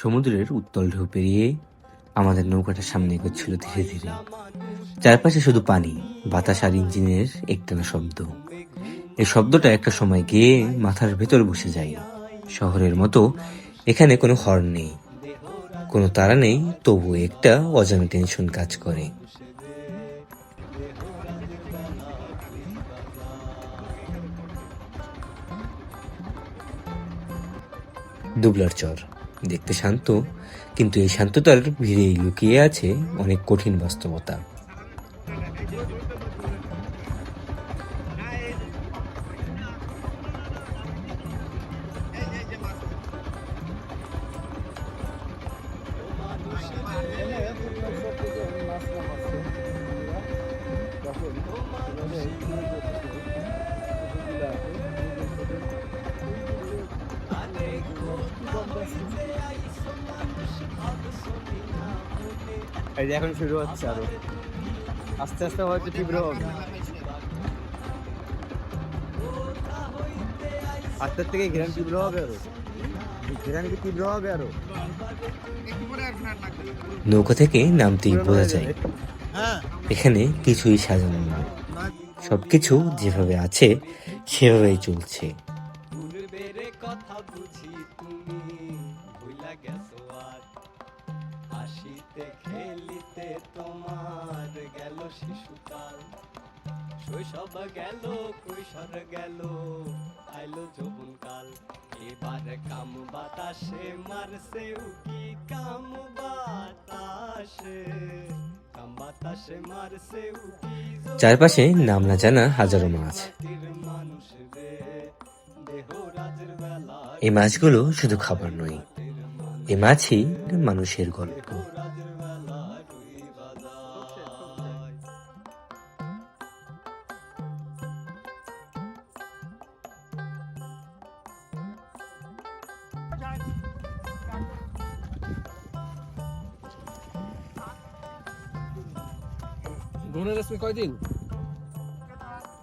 সমুদ্রের উত্তাল ঢেউ পেরিয়ে আমাদের নৌকাটা সামনে এগোচ্ছিল ধীরে ধীরে। চারপাশে শুধু পানি, বাতাস আর ইঞ্জিনের একটানা শব্দ। এই শব্দটা একটা সময় গিয়ে মাথার ভেতর বসে যায়। শহরের মতো এখানে কোনো হর্ন নেই, কোনো তারা নেই, তবু একটা অজানা টেনশন কাজ করে। দুবলার চর দেখতে শান্ত, কিন্তু এই শান্ততার ভিড়েই লুকিয়ে আছে অনেক কঠিন বাস্তবতা। এই যে এখন শুরু হচ্ছে, আরো আস্তে আস্তে হয়তো তীব্র হবে। আস্তের থেকে ঘেরান তীব্র হবে, আরো ঘেরান কি তীব্র হবে আরো। নৌকা থেকে নামতেই বোঝা যায় এখানে কিছুই সাজানো না, সবকিছু যেভাবে আছে সেভাবেই চলছে। তোমার গেল শিশুকাল, শৈশব গেল, কৈশোর গেল, আইলো যৌবনকাল। এবার কাম বাতাসে মারছে উকি, কাম বাতাসে, কাম বাতাসে মারছে উকি। চারপাশে নাম না জানা হাজারো মাছ। এই মাছগুলো শুধু খাবার নয়, এই মাছই মানুষের গল্প। ঘুরে আসবে কয়দিন?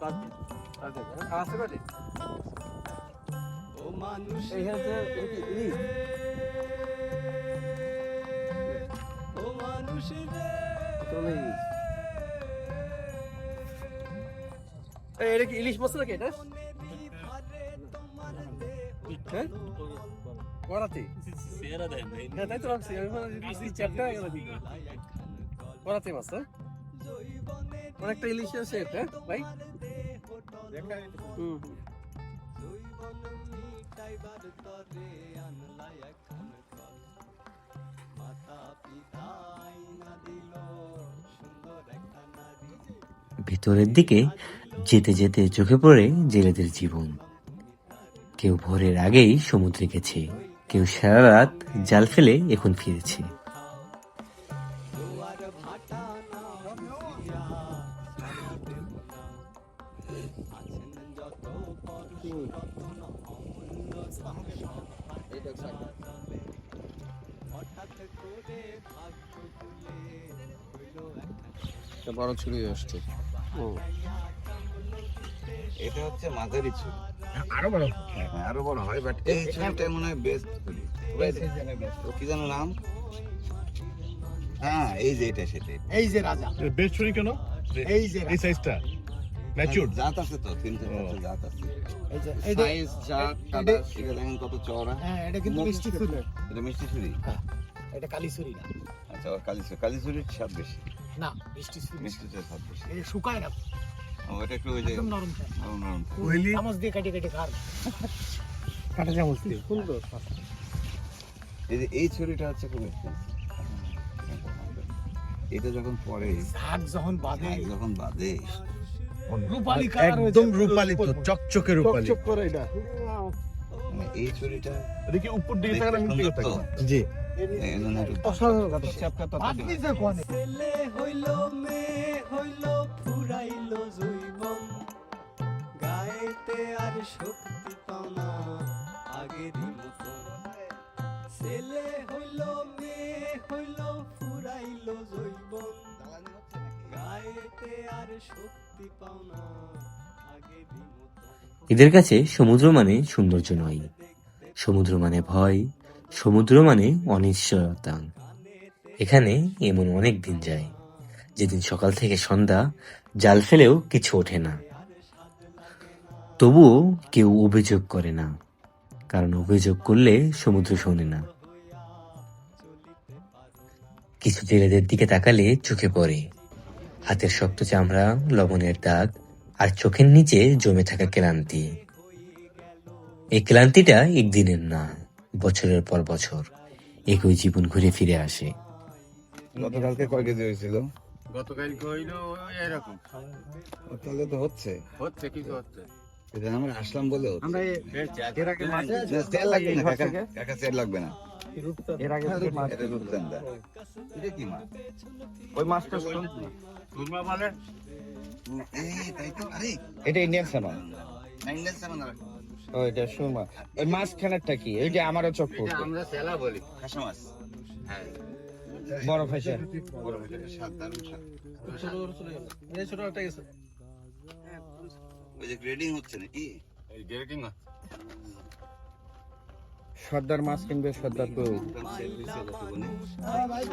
7 দিন। আসতে পারে ও মানুষ, ও মানুষ রে, এটা কি ইলিশ মাছ নাকি? এটা হ্যাঁ করাতে তাই তো ভাবছি আমি, চ্যাপ্টার হয়ে গেল করাতে মাছ। অনেকটা ইলিশ আছে এটা ভাই। ভিতরের দিকে যেতে যেতে চোখে পড়ে জেলেদের জীবন। কেউ ভোরের আগেই সমুদ্রে গেছে, কেউ সারা রাত জাল ফেলে এখন ফিরেছে। বড় ছুরি আসছে। এটা হচ্ছে মাঝারি ছুরি, আরো বড়, আরো বড় হয়, বাট এই ছুরিটা মনে হয় বেস্ট ছুরি। কি যেন নাম? হ্যাঁ, এই যে এটা, সেটাই। এই যে রাজা বেস্ট ছুরি কেন? এই যে এই সাইজটা ম্যাচিউরড জাত আছে তো, 3-4 জাত আছে। এই যে এই যে সাইজ, জাত, কালার, এটা দেখেন কত চওড়া। হ্যাঁ, এটা কিন্তু মিষ্টি ছুরি। এটা মিষ্টি ছুরি। এটা কালি ছুরি না। আচ্ছা, ওর কালি ছুরির স্বাদ বেশি। না, মিষ্টি ছুরি। মিষ্টি ছুরির স্বাদ বেশি। এই যে শুকায় না, ওটা একটু ওই যে একদম নরম থাকে। নরম। চামচ দিয়ে কেটে কেটে খার। কাটা চামচ দিয়ে সুন্দর। এই যে এই ছুরিটা হচ্ছে খুব এক্সপেন্সিভ। এটা যখন পরে শাক যখন বাঁধে, যখন বাঁধে, রূপালী কালার হয়ে একদম যায়। রূপালী, তো চকচকে রূপালী। চকচক করে এটা। মানে এই ছুরিটা দেখি উপর দিকে তাকালে আমি সুন্দর তো। জি, এই জন্য একটু অসাধারণ কথা। আপনি যে কোনে ছেলে হইল, মেয়ে হইল, ফুরাইল জৈবন, গায়েতে আর শক্তি পাও না আগেরই মতো। ছেলে হইল, মেয়ে হইল, ফুরাইল জৈবন, গায়েতে আর শক্তি পাও না আগেরই মতো। এদের কাছে সমুদ্র মানে সৌন্দর্য নয়, সমুদ্র মানে ভয়, সমুদ্র মানে অনিশ্চয়তা। এখানে এমন অনেক দিন যায় যেদিন সকাল থেকে সন্ধ্যা জাল ফেলেও কিছু ওঠে না। তবুও কেউ অভিযোগ করে না, কারণ অভিযোগ করলে সমুদ্র শোনে না। কিছু জেলেদের দিকে তাকালে চোখে পড়ে হাতের শক্ত চামড়া, লবণের দাগ আর চোখের নিচে জমে থাকা ক্লান্তি। এই ক্লান্তিটা একদিনের না, বছরের পর বছর একই জীবন ঘুরে ফিরে আসে। গতকালকে কয় কেজি হয়েছিল? গতকালকে হইলো এরকম তাহলে তো হচ্ছে কিছু হচ্ছে। এটা আমরা আসলাম বলে হচ্ছে। আমরা এর আগে মাঝে তেল লাগবে না কাকা, কাকা তেল লাগবে না। এর আগে যে মাছ এটা রূপচাঁদা। এটা কি মাছ? ওই মাছটা তুলমা মানে এই তাই তো, আরে এটা ইন্ডিয়ান স্যামন। নাইনলেস সামনে না, ও এটা সুরমা। ওই মাছখানেরটা কি? ওই যে আমারও চোখ পড়ছে। আমরা সেলা বলি। খাসা মাছ। হ্যাঁ, বড় ফাইসা। বড় হয়ে যাবে, স্বাদ দারুণ স্বাদ। ওই যে গ্রেডিং হচ্ছে নাকি? এই গ্রেটিং না। সর্দার মাছ কিনবে, সর্দার তো সেল দিছে কতগুলো?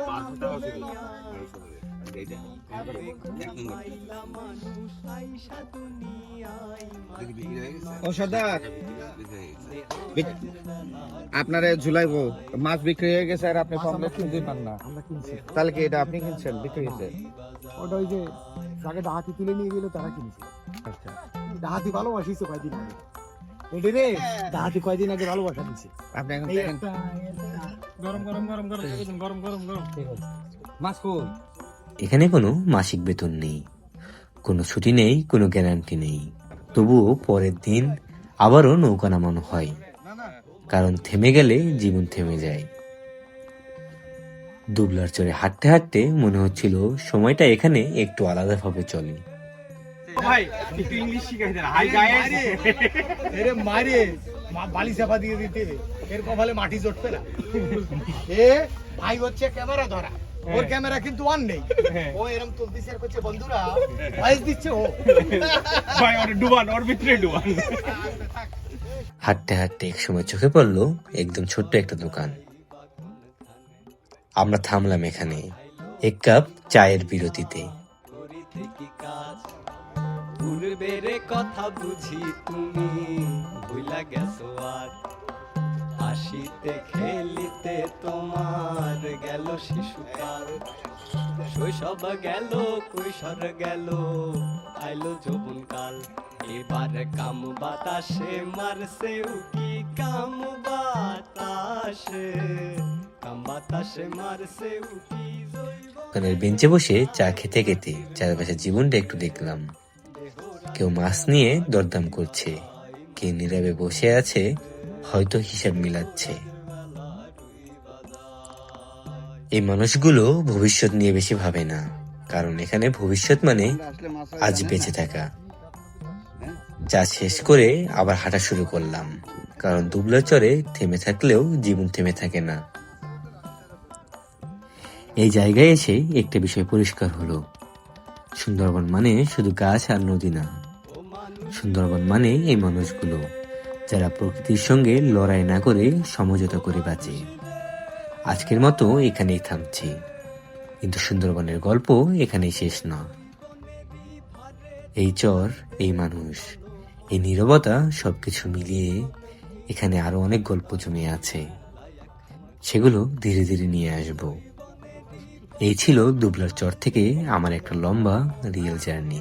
500 টাকা ছিল। এইটা এক নম্বর। দেখি বিক্রি হয়ে গেছে? ও সর্দার, বিক্রি হয়ে গেছে। আপনারে ঝুলাইবো। মাছ বিক্রি হয়ে গেছে আর আপনি কম দামে কিনতে পান না। আমরা কিনছি তাহলে কি এটা আপনি কিনছেন? বিক্রি হয়েছে? ওটা ওই যে যাকে ডাহাতি তুলে নিয়ে গেল তারা কিনছে। আচ্ছা। ডাহাতি ভালোবাসিছে কয়দিন আগে। এটি রে ডাহাতি কয়দিন আগে ভালোবাসা দিছে। আপনি এখন এই দেখেন একটা গরম গরম গরম গরম গরম গরম গরম মাছ কই? এখানে কোনো মাসিক বেতন নেই, কোনো ছুটি নেই, কোনো গ্যারান্টি নেই। তবুও পরের দিন আবারও নৌকা নামানো হয়, কারণ থেমে গেলে জীবন থেমে যায়। দুবলার চরে হাঁটতে হাঁটতে মনে হচ্ছিল সময়টা এখানে একটু আলাদাভাবে চলে। ভাই একটু ইংলিশ শিখাই দেন। Hi guys. এরে মারে বালি চাপা দিয়ে দিতে এর কপালে মাটি জটবে না। এ ভাই হচ্ছে ক্যামেরা ধরা, ওর ক্যামেরা কিন্তু অন নেই। ও এরকম তুলতেছে আর করছে বন্ধুরা ভয়েস দিচ্ছে ও। ভাই ওর ডুবান, ওর ভিতরে ডুবান। হাঁটতে হাঁটতে এক সময় চোখে পড়লো একদম ছোট্ট একটা দোকান। আমরা থামলাম এখানে এক কাপ চায়ের বিরতিতে। করিতে কি কাজ পূর্বের কথা বুঝি তুমি ভুলা গেছো আর হাসিতে খেলিতে তোমার গেল শিশুকাল শৈশব গেল কৈশোর গেল আইলো যৌবনকাল এবার কাম বাতাসে মারছে উকি কাম বাতাসে মারছে উকি দোকানের বেঞ্চে বসে চা খেতে খেতে চারপাশের জীবনটা একটু দেখলাম। কেউ মাছ নিয়ে দরদাম করছে, কেউ নীরবে বসে আছে, হয়তো হিসাব মিলাচ্ছে। এই মানুষগুলো ভবিষ্যৎ নিয়ে বেশি ভাবে না, কারণ এখানে ভবিষ্যৎ মানে আমরা আসলে মাছ হয় আজ জানেন বেঁচে না? থাকা। হ্যাঁ? চা শেষ করে আবার হাঁটা শুরু করলাম, কারণ দুবলা চরে থেমে থাকলেও জীবন থেমে থাকে না। এই জায়গায় এসে একটা বিষয় পরিষ্কার হলো, সুন্দরবন মানে শুধু গাছ আর নদী না, সুন্দরবন মানে এই মানুষগুলো যারা প্রকৃতির সঙ্গে লড়াই না করে সমঝোতা করে বাঁচে। আজকের মতো এখানেই থামছি, কিন্তু সুন্দরবনের গল্প এখানেই শেষ না। এই চর, এই মানুষ, এই নীরবতা সবকিছু মিলিয়ে এখানে আরো অনেক গল্প জমে আছে, সেগুলো ধীরে ধীরে নিয়ে আসবো। এই ছিল দুবলার চর থেকে আমার একটা লম্বা রিয়েল জার্নি।